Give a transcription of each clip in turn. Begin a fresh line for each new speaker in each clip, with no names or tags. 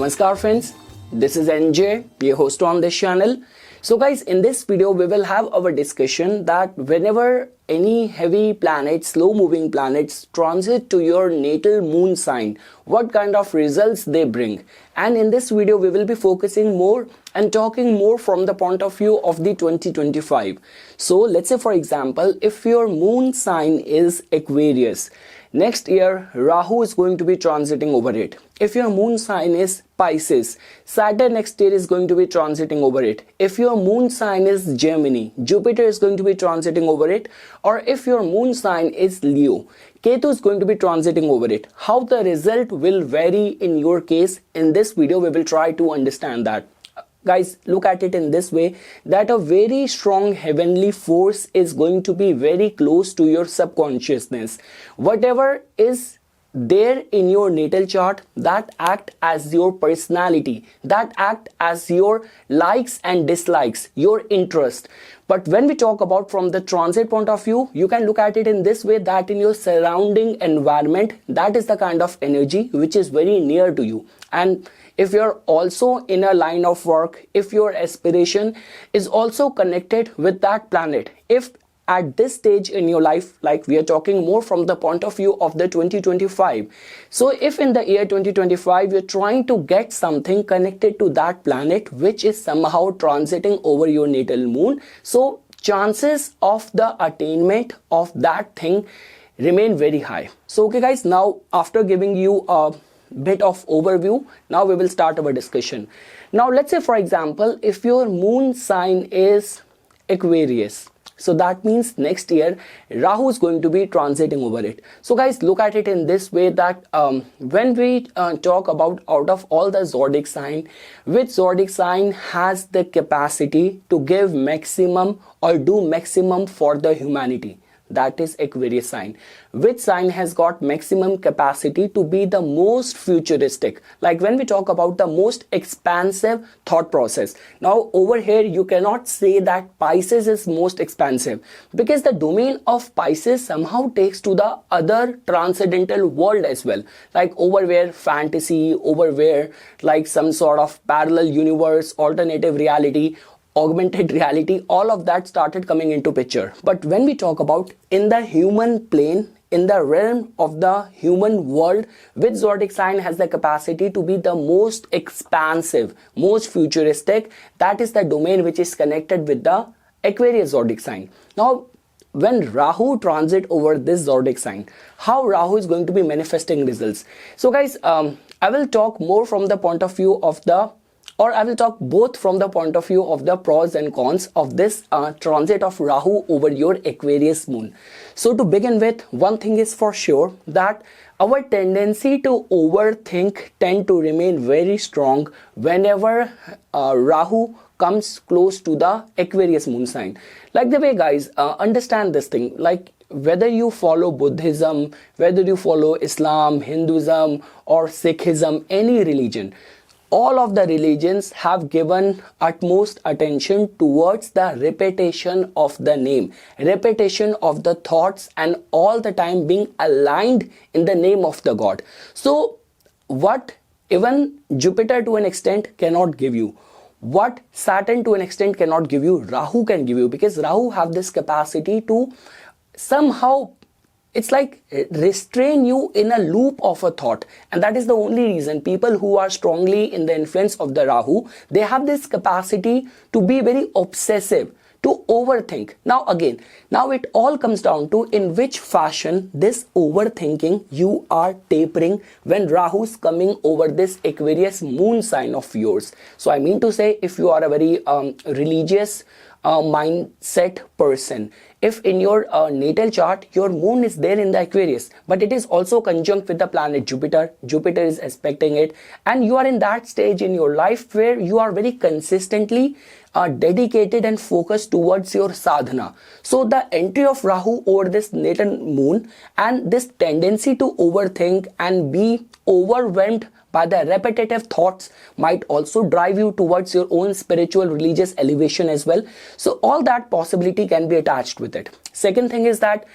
Namaskar friends, this is NJ, your host on this channel. So guys, in this video we will have our discussion that whenever any heavy planets, slow moving planets transit to your natal moon sign, what kind of results they bring. And in this video we will be focusing more and talking more from the point of view of the 2025. So let's say for example, if your moon sign is Aquarius, next year Rahu is going to be transiting over it. If your moon sign is Pisces, Saturn next year is going to be transiting over it. If your moon sign is Gemini, Jupiter is going to be transiting over it. Or if your moon sign is Leo, Ketu is going to be transiting over it. How the result will vary in your case, in this video we will try to understand that. Guys, look at it in this way, that a very strong heavenly force is going to be very close to your subconsciousness. Whatever is there in your natal chart, that act as your personality, that act as your likes and dislikes, your interest. But when we talk about from the transit point of view, you can look at it in this way, that in your surrounding environment, that is the kind of energy which is very near to you. And if you're also in a line of work, if your aspiration is also connected with that planet, if at this stage in your life, like we are talking more from the point of view of the 2025. So if in the year 2025, you're trying to get something connected to that planet, which is somehow transiting over your natal moon, so chances of the attainment of that thing remain very high. So okay guys, now after giving you a bit of overview, now we will start our discussion. Now let's say for example, if your moon sign is Aquarius, so that means next year Rahu is going to be transiting over it. So guys, look at it in this way, that when we talk about out of all the zodiac sign, which zodiac sign has the capacity to give maximum or do maximum for the humanity? That is Aquarius sign. Which sign has got maximum capacity to be the most futuristic? Like when we talk about the most expansive thought process. Now over here you cannot say that Pisces is most expansive, because the domain of Pisces somehow takes to the other transcendental world as well. Like over where fantasy, over where like some sort of parallel universe, alternative reality, augmented reality, all of that started coming into picture. But when we talk about in the human plane, in the realm of the human world, which zodiac sign has the capacity to be the most expansive, most futuristic? That is the domain which is connected with the Aquarius zodiac sign. Now when Rahu transit over this zodiac sign, how Rahu is going to be manifesting results? So guys, I will talk more from the point of view of the, or I will talk both from the point of view of the pros and cons of this transit of Rahu over your Aquarius moon. So to begin with, one thing is for sure, that our tendency to overthink tend to remain very strong whenever Rahu comes close to the Aquarius moon sign. Like the way guys, understand this thing, like whether you follow Buddhism, whether you follow Islam, Hinduism or Sikhism, any religion, all of the religions have given utmost attention towards the repetition of the name, repetition of the thoughts, and all the time being aligned in the name of the God. So what even Jupiter to an extent cannot give you, what Saturn to an extent cannot give you, Rahu can give you, because Rahu have this capacity to somehow, it's like restrain you in a loop of a thought. And that is the only reason people who are strongly in the influence of the Rahu, they have this capacity to be very obsessive, to overthink. Now again, now it all comes down to in which fashion this overthinking you are tapering when Rahu is coming over this Aquarius moon sign of yours. So I mean to say, if you are a very religious mindset person, if in your natal chart your moon is there in the Aquarius, but it is also conjunct with the planet Jupiter, Jupiter is aspecting it, and you are in that stage in your life where you are very consistently dedicated and focused towards your sadhana. So the entry of Rahu over this natal moon and this tendency to overthink and be overwhelmed by the repetitive thoughts might also drive you towards your own spiritual religious elevation as well. So all that possibility can be attached with with it. Second thing is that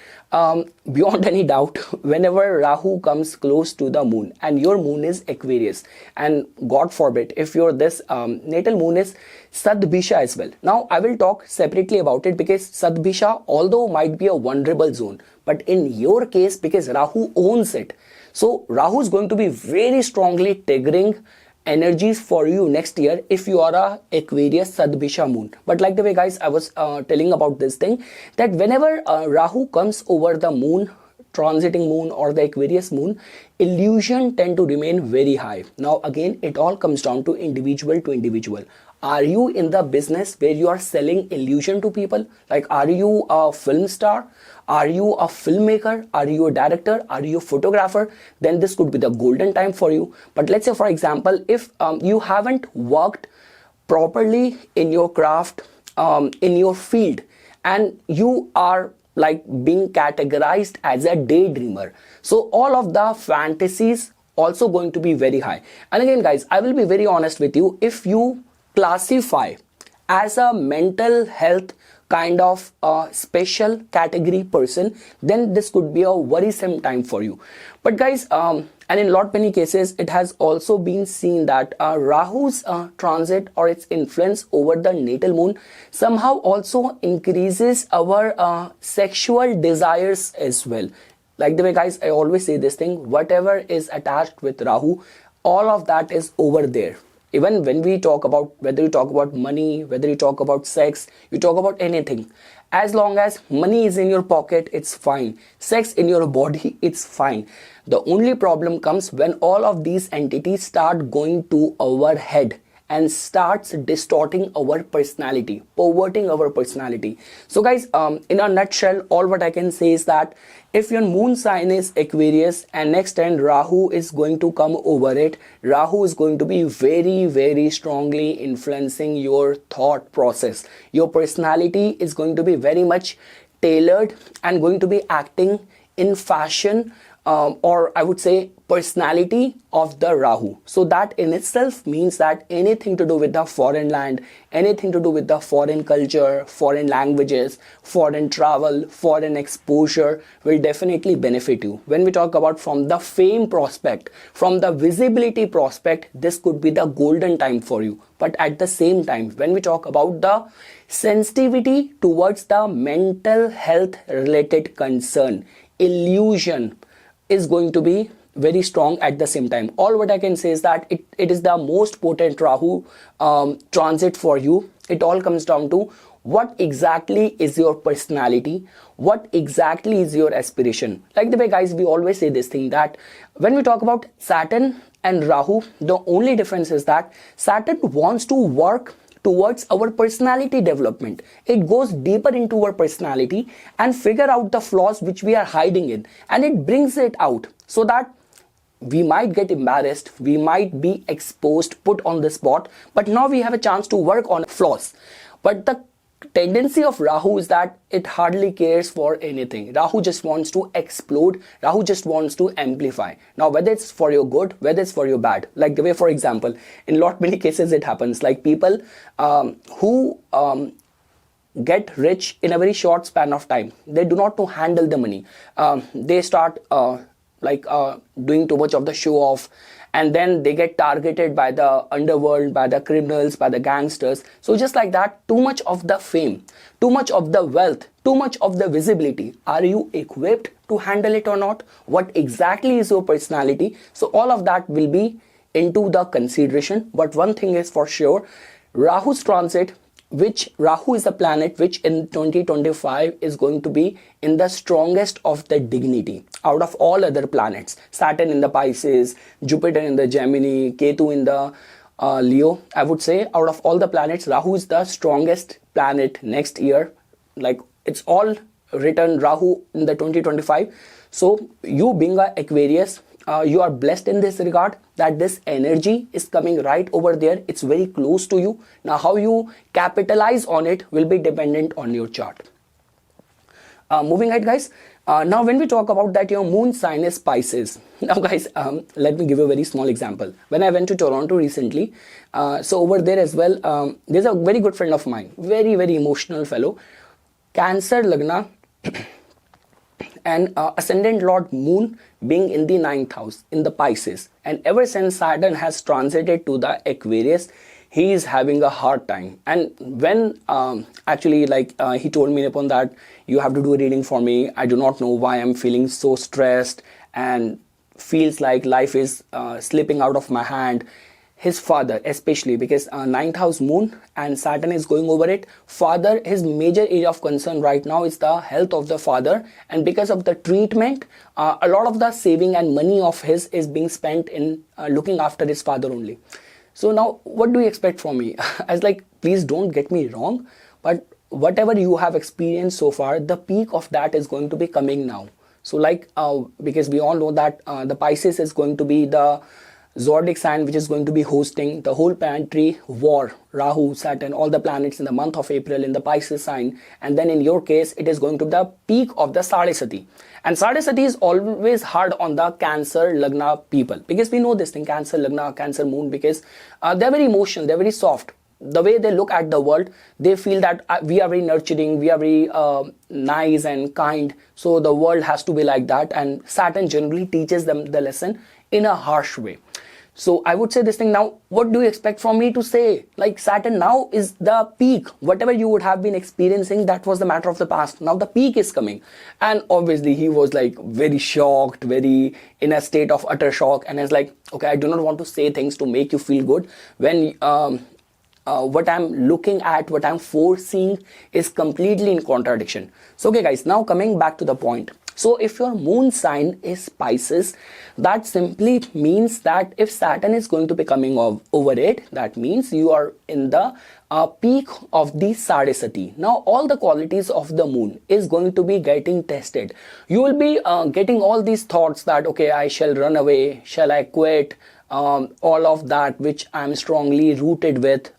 beyond any doubt, whenever Rahu comes close to the moon and your moon is Aquarius, and God forbid if your this natal moon is Sadbisha as well. Now I will talk separately about it, because Sadbisha although might be a vulnerable zone, but in your case, because Rahu owns it, so Rahu is going to be very strongly triggering energies for you next year if you are a Aquarius Sadbisha moon. But like the way guys I was telling about this thing, that whenever Rahu comes over the moon, transiting moon or the Aquarius moon, illusion tend to remain very high. Now again, it all comes down to individual to individual. Are you in the business where you are selling illusion to people? Like, are you a film star? Are you a filmmaker? Are you a director? Are you a photographer? Then this could be the golden time for you. But let's say, for example, if you haven't worked properly in your craft, in your field, and you are like being categorized as a daydreamer, so all of the fantasies also going to be very high. And again guys, I will be very honest with you, if you classify as a mental health kind of special category person, then this could be a worrisome time for you. But guys, and in lot many cases, it has also been seen that Rahu's transit or its influence over the natal moon somehow also increases our sexual desires as well. Like the way guys, I always say this thing, whatever is attached with Rahu, all of that is over there. Even when we talk about, whether you talk about money, whether you talk about sex, you talk about anything, as long as money is in your pocket, it's fine. Sex in your body, it's fine. The only problem comes when all of these entities start going to our head and starts distorting our personality, perverting our personality. So guys, in a nutshell, all what I can say is that if your moon sign is Aquarius and next time Rahu is going to come over it, Rahu is going to be very, very strongly influencing your thought process. Your personality is going to be very much tailored and going to be acting in fashion, or I would say personality of the Rahu. So that in itself means that anything to do with the foreign land, anything to do with the foreign culture, foreign languages, foreign travel, foreign exposure will definitely benefit you. When we talk about from the fame prospect, from the visibility prospect, this could be the golden time for you. But at the same time, when we talk about the sensitivity towards the mental health related concern, illusion is going to be very strong at the same time. All what I can say is that it is the most potent Rahu transit for you. It all comes down to what exactly is your personality, what exactly is your aspiration. Like the way guys, we always say this thing that when we talk about Saturn and Rahu, the only difference is that Saturn wants to work towards our personality development. It goes deeper into our personality and figure out the flaws which we are hiding in, and it brings it out so that we might get embarrassed, we might be exposed, put on the spot, but now we have a chance to work on flaws. But the tendency of Rahu is that it hardly cares for anything. Rahu just wants to explode. Rahu just wants to amplify. Now whether it's for your good, whether it's for your bad, like the way, for example, in lot many cases it happens, like people who get rich in a very short span of time, they do not know handle the money. They start doing too much of the show off, and then they get targeted by the underworld, by the criminals, by the gangsters. So just like that, too much of the fame, too much of the wealth, too much of the visibility, are you equipped to handle it or not? What exactly is your personality? So all of that will be into the consideration. But one thing is for sure, Rahu's transit, which Rahu is a planet which in 2025 is going to be in the strongest of the dignity out of all other planets. Saturn in the Pisces, Jupiter in the Gemini, Ketu in the Leo. I would say out of all the planets, Rahu is the strongest planet next year. Like it's all written Rahu in the 2025. So you being a Aquarius, you are blessed in this regard that this energy is coming right over there. It's very close to you. Now how you capitalize on it will be dependent on your chart. Moving ahead guys, now when we talk about that your moon sign is Pisces. Now guys, let me give you a very small example. When I went to Toronto recently, so over there as well, there's a very good friend of mine, very, very emotional fellow, Cancer Lagna, and ascendant lord moon being in the ninth house in the Pisces, and ever since Saturn has transited to the Aquarius, he is having a hard time. And when actually he told me upon that you have to do a reading for me, I do not know why I'm feeling so stressed and feels like life is slipping out of my hand. His father, especially because ninth house moon and Saturn is going over it, father, his major area of concern right now is the health of the father, and because of the treatment, a lot of the saving and money of his is being spent in looking after his father only. So now what do you expect from me? I was like, please don't get me wrong, but whatever you have experienced so far, the peak of that is going to be coming now. So because we all know that the Pisces is going to be the Zodiac sign which is going to be hosting the whole planetary war, Rahu, Saturn, all the planets in the month of April in the Pisces sign, and then in your case it is going to be the peak of the Sadesati. And Sadesati is always hard on the Cancer Lagna people, because we know this thing, Cancer Lagna, Cancer Moon, because they're very emotional, they're very soft. The way they look at the world, they feel that we are very nurturing, we are very nice and kind, so the world has to be like that, and Saturn generally teaches them the lesson in a harsh way. So I would say this thing now, what do you expect from me to say? Like Saturn now is the peak. Whatever you would have been experiencing, that was the matter of the past. Now the peak is coming. And obviously he was like very shocked, very in a state of utter shock. And it's like, okay, I do not want to say things to make you feel good when what I'm looking at, what I'm foreseeing is completely in contradiction. So okay guys, now coming back to the point. So if your moon sign is Pisces, that simply means that if Saturn is going to be coming over it, that means you are in the peak of the Sadesati. Now all the qualities of the moon is going to be getting tested. You will be getting all these thoughts that, okay, I shall run away, shall I quit, all of that which I'm strongly rooted with.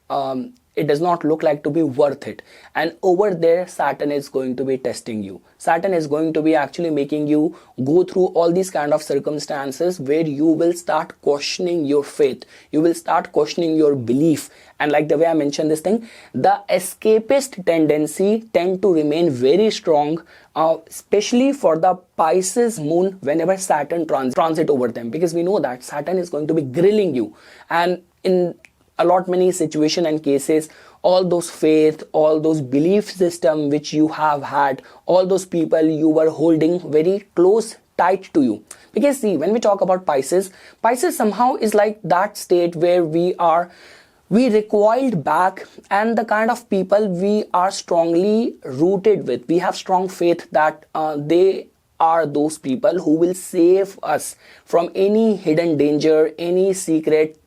It does not look like to be worth it, and over there Saturn is going to be testing you. Saturn is going to be actually making you go through all these kind of circumstances where you will start questioning your faith, you will start questioning your belief, and like the way I mentioned this thing, the escapist tendency tend to remain very strong, especially for the Pisces moon whenever Saturn transit over them, because we know that Saturn is going to be grilling you, and in a lot many situation and cases, all those faith, all those belief system which you have had, all those people you were holding very close, tight to you. Because see, when we talk about Pisces somehow is like that state where we recoiled back, and the kind of people we are strongly rooted with, we have strong faith that they are those people who will save us from any hidden danger, any secret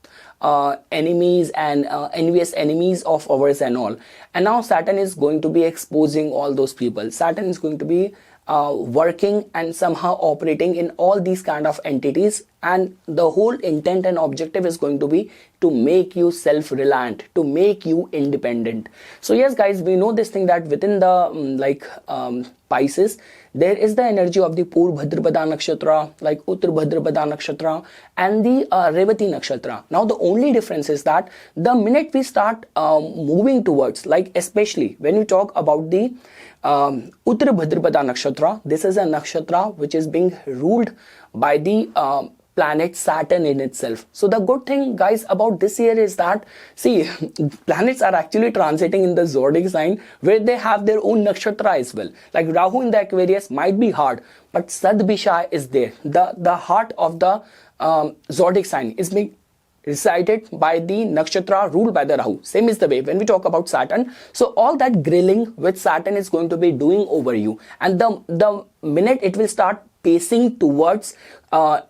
enemies and envious enemies of ours and all. And now Saturn is going to be exposing all those people. Saturn is going to be working and somehow operating in all these kind of entities, and the whole intent and objective is going to be to make you self-reliant, to make you independent. So yes guys, we know this thing that within the Pisces, there is the energy of the Purvabhadrapada Nakshatra, like Uttarabhadrapada Nakshatra, and the Revati Nakshatra. Now the only difference is that the minute we start moving towards, like especially when you talk about the Uttarabhadrapada Nakshatra, this is a nakshatra which is being ruled by the planet Saturn in itself. So the good thing guys about this year is that, see, planets are actually transiting in the Zodiac sign where they have their own nakshatra as well. Like Rahu in the Aquarius might be hard, but Sadbisha is there. The heart of the Zodiac sign is being recited by the nakshatra ruled by the Rahu. Same is the way when we talk about Saturn. So all that grilling which Saturn is going to be doing over you, and the minute it will start pacing towards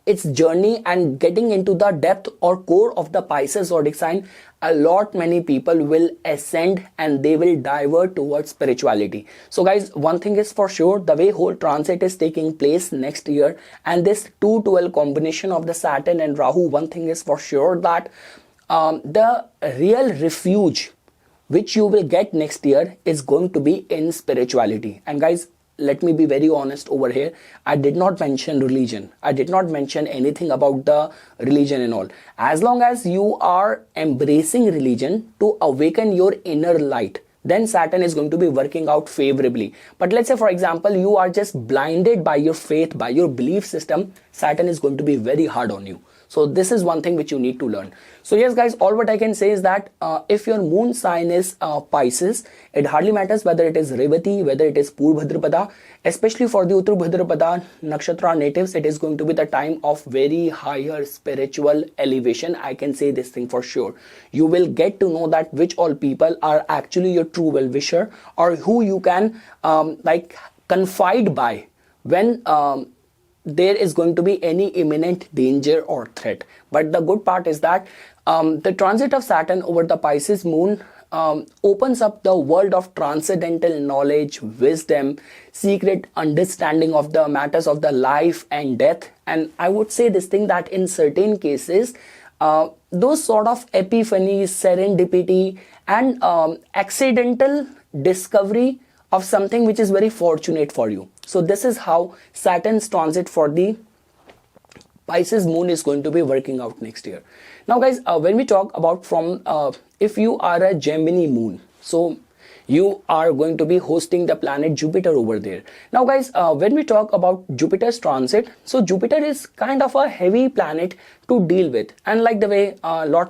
its journey and getting into the depth or core of the Pisces zodiac sign, a lot many people will ascend and they will divert towards spirituality. So guys, one thing is for sure, the way whole transit is taking place next year, and this 212 combination of the Saturn and Rahu, one thing is for sure that the real refuge which you will get next year is going to be in spirituality. And guys, let me be very honest over here. I did not mention religion. I did not mention anything about the religion and all. As long as you are embracing religion to awaken your inner light, then Saturn is going to be working out favorably. But let's say, for example, you are just blinded by your faith, by your belief system, Saturn is going to be very hard on you. So this is one thing which you need to learn. So yes guys, all what I can say is that if your moon sign is Pisces, it hardly matters whether it is Revati, whether it is Purvabhadrapada, especially for the Uttarabhadrapada Nakshatra natives, it is going to be the time of very higher spiritual elevation. I can say this thing for sure. You will get to know that which all people are actually your true well-wisher, or who you can like confide by when there is going to be any imminent danger or threat. But the good part is that the transit of Saturn over the Pisces moon opens up the world of transcendental knowledge, wisdom, secret understanding of the matters of the life and death. And I would say this thing that in certain cases, those sort of epiphanies, serendipity, and accidental discovery of something which is very fortunate for you. So this is how Saturn's transit for the Pisces moon is going to be working out next year. Now guys, when we talk about from if you are a Gemini moon, so you are going to be hosting the planet Jupiter over there. Now guys, when we talk about Jupiter's transit, so Jupiter is kind of a heavy planet to deal with, and like the way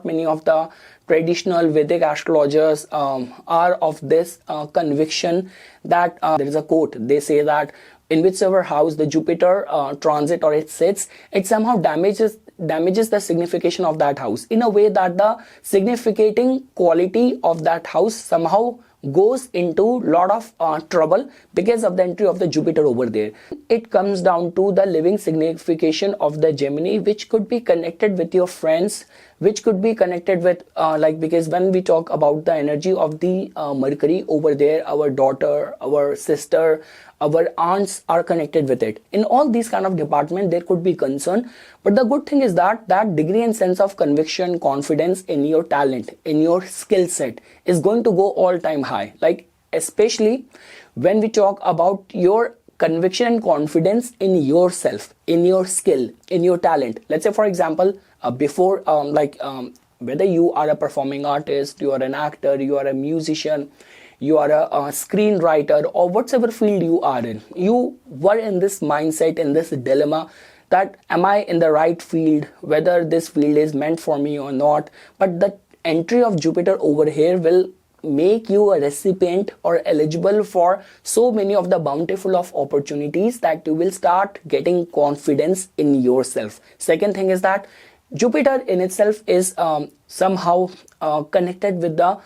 many of the traditional Vedic astrologers are of this conviction that there is a quote, they say that in whichever house the Jupiter transit or it sits, it somehow damages the signification of that house in a way that the significating quality of that house somehow goes into lot of trouble because of the entry of the Jupiter over there. It comes down to the living signification of the Gemini, which could be connected with your friends, which could be connected with because when we talk about the energy of the Mercury over there, our daughter, our sister, our aunts are connected with it. In all these kind of department, there could be concern. But the good thing is that that degree and sense of conviction, confidence in your talent, in your skill set is going to go all time high. Like especially when we talk about your conviction and confidence in yourself, in your skill, in your talent. Let's say for example, before whether you are a performing artist, you are an actor, you are a musician, you are a screenwriter, or whatever field you are in, you were in this mindset, in this dilemma that am I in the right field, whether this field is meant for me or not. But the entry of Jupiter over here will make you a recipient or eligible for so many of the bountiful of opportunities that you will start getting confidence in yourself. Second thing is that Jupiter in itself is somehow connected with the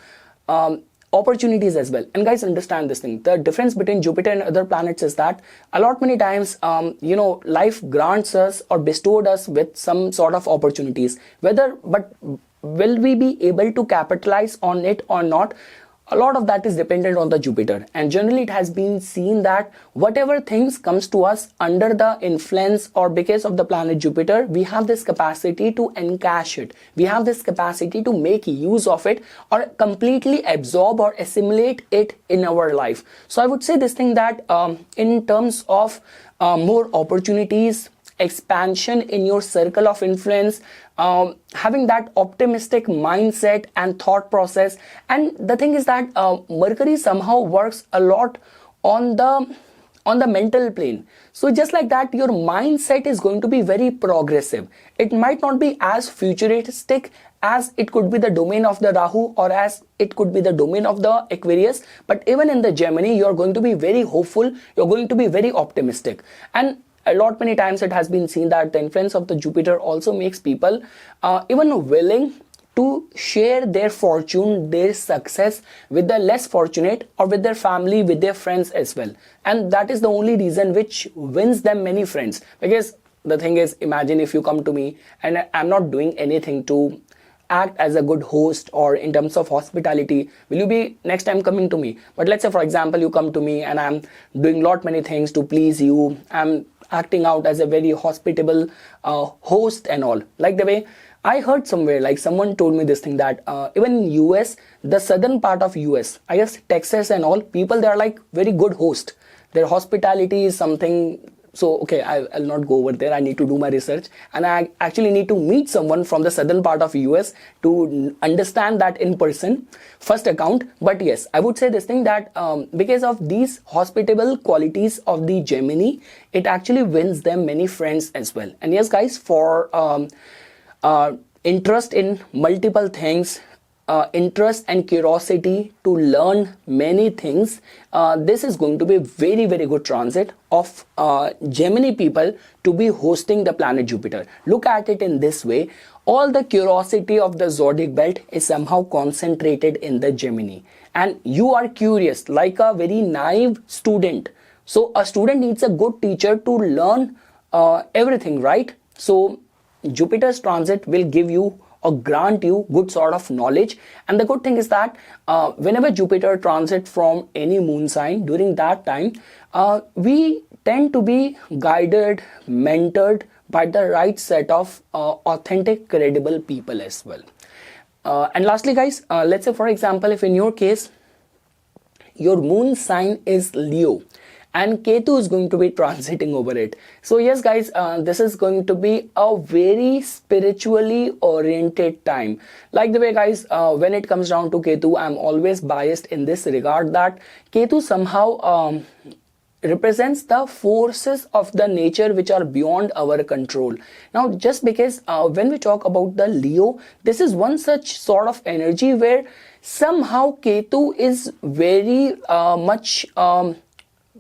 opportunities as well. And guys, understand this thing. The difference between Jupiter and other planets is that a lot many times, life grants us or bestowed us with some sort of opportunities. But will we be able to capitalize on it or not? A lot of that is dependent on the Jupiter, and generally it has been seen that whatever things comes to us under the influence or because of the planet Jupiter, we have this capacity to encash it. We have this capacity to make use of it or completely absorb or assimilate it in our life. So I would say this thing that in terms of more opportunities, expansion in your circle of influence, having that optimistic mindset and thought process. And the thing is that Mercury somehow works a lot on the mental plane. So just like that, your mindset is going to be very progressive. It might not be as futuristic as it could be the domain of the Rahu or as it could be the domain of the Aquarius, but even in the Gemini, you're going to be very hopeful, you're going to be very optimistic. And a lot many times it has been seen that the influence of the Jupiter also makes people even willing to share their fortune, their success with the less fortunate or with their family, with their friends as well. And that is the only reason which wins them many friends. Because the thing is, imagine if you come to me and I'm not doing anything to act as a good host or in terms of hospitality, will you be next time coming to me? But let's say for example, you come to me and I'm doing lot many things to please you. I'm acting out as a very hospitable host and all. Like the way I heard somewhere, like someone told me this thing that even in US, the southern part of US, I guess Texas and all, people, they are like very good host. Their hospitality is something So okay, I'll not go over there. I need to do my research, and I actually need to meet someone from the southern part of US to understand that in person, first account. But yes, I would say this thing that because of these hospitable qualities of the Gemini, it actually wins them many friends as well. And yes guys, for interest in multiple things, interest and curiosity to learn many things, this is going to be very good transit of Gemini people to be hosting the planet Jupiter. Look at it in this way: all the curiosity of the zodiac belt is somehow concentrated in the Gemini, and you are curious like a very naive student. So a student needs a good teacher to learn everything, right? So Jupiter's transit will give you or grant you good sort of knowledge. And the good thing is that whenever Jupiter transit from any moon sign, during that time we tend to be guided, mentored by the right set of authentic, credible people as well. And lastly guys, let's say for example, if in your case your moon sign is Leo and Ketu is going to be transiting over it. So yes guys, this is going to be a very spiritually oriented time. Like the way guys, when it comes down to Ketu, I'm always biased in this regard that Ketu somehow represents the forces of the nature which are beyond our control. Now just because when we talk about the Leo, this is one such sort of energy where somehow Ketu is very much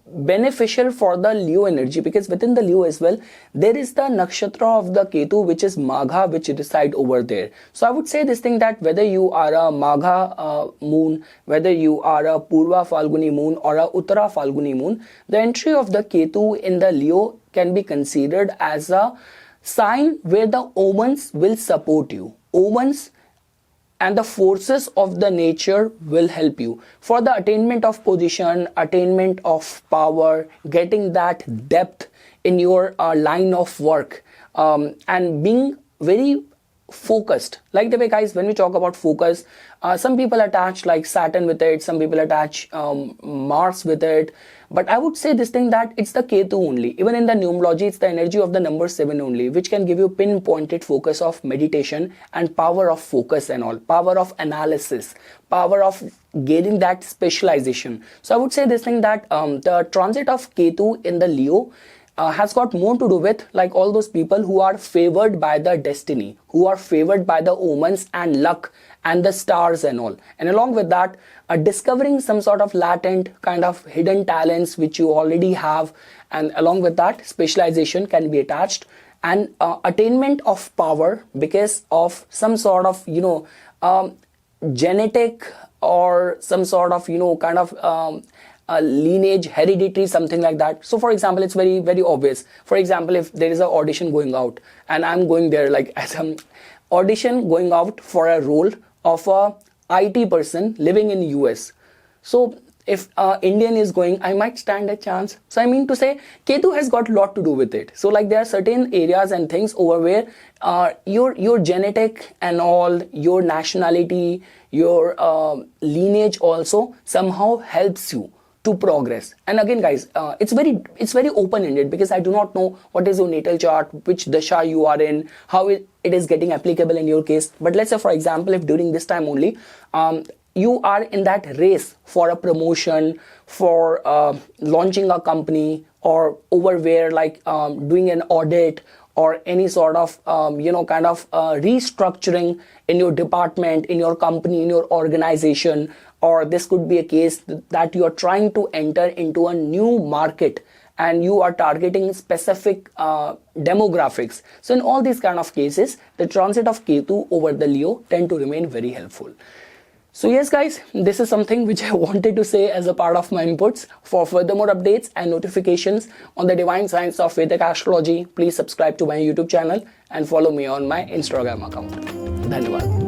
beneficial for the Leo energy, because within the Leo as well there is the nakshatra of the Ketu, which is Magha, which reside over there. So I would say this thing that whether you are a Magha moon, whether you are a Purva Falguni moon or a Uttara Falguni moon, the entry of the Ketu in the Leo can be considered as a sign where the omens will support you. Omens and the forces of the nature will help you for the attainment of position, attainment of power, getting that depth in your line of work, and being very focused. Like the way guys, when we talk about focus, some people attach like Saturn with it, some people attach Mars with it, but I would say this thing that it's the Ketu only. Even in the numerology, it's the energy of the number 7 only, which can give you pinpointed focus of meditation and power of focus and all, power of analysis, power of gaining that specialization. So I would say this thing that the transit of Ketu in the Leo has got more to do with like all those people who are favored by the destiny, who are favored by the omens and luck and the stars and all. And along with that, discovering some sort of latent kind of hidden talents which you already have, and along with that specialization can be attached, and attainment of power because of some sort of genetic or some sort of kind of lineage, hereditary, something like that. So for example, it's very obvious. For example, if there is an audition going out and I'm going there like as an audition going out for a role of a IT person living in US. So if Indian is going, I might stand a chance. So I mean to say, Ketu has got a lot to do with it. So like there are certain areas and things over where your genetic and all, your nationality, your lineage also somehow helps you to progress. And again guys, it's very open-ended, because I do not know what is your natal chart, which dasha you are in, how it is getting applicable in your case. But let's say for example, if during this time only you are in that race for a promotion, for launching a company, or over where like doing an audit or any sort of kind of restructuring in your department, in your company, in your organization, or this could be a case that you are trying to enter into a new market and you are targeting specific demographics. So in all these kind of cases, the transit of Ketu over the Leo tend to remain very helpful. So yes guys, this is something which I wanted to say as a part of my inputs. For further more updates and notifications on the divine science of Vedic astrology, please subscribe to my YouTube channel and follow me on my Instagram account. Dhanyawad.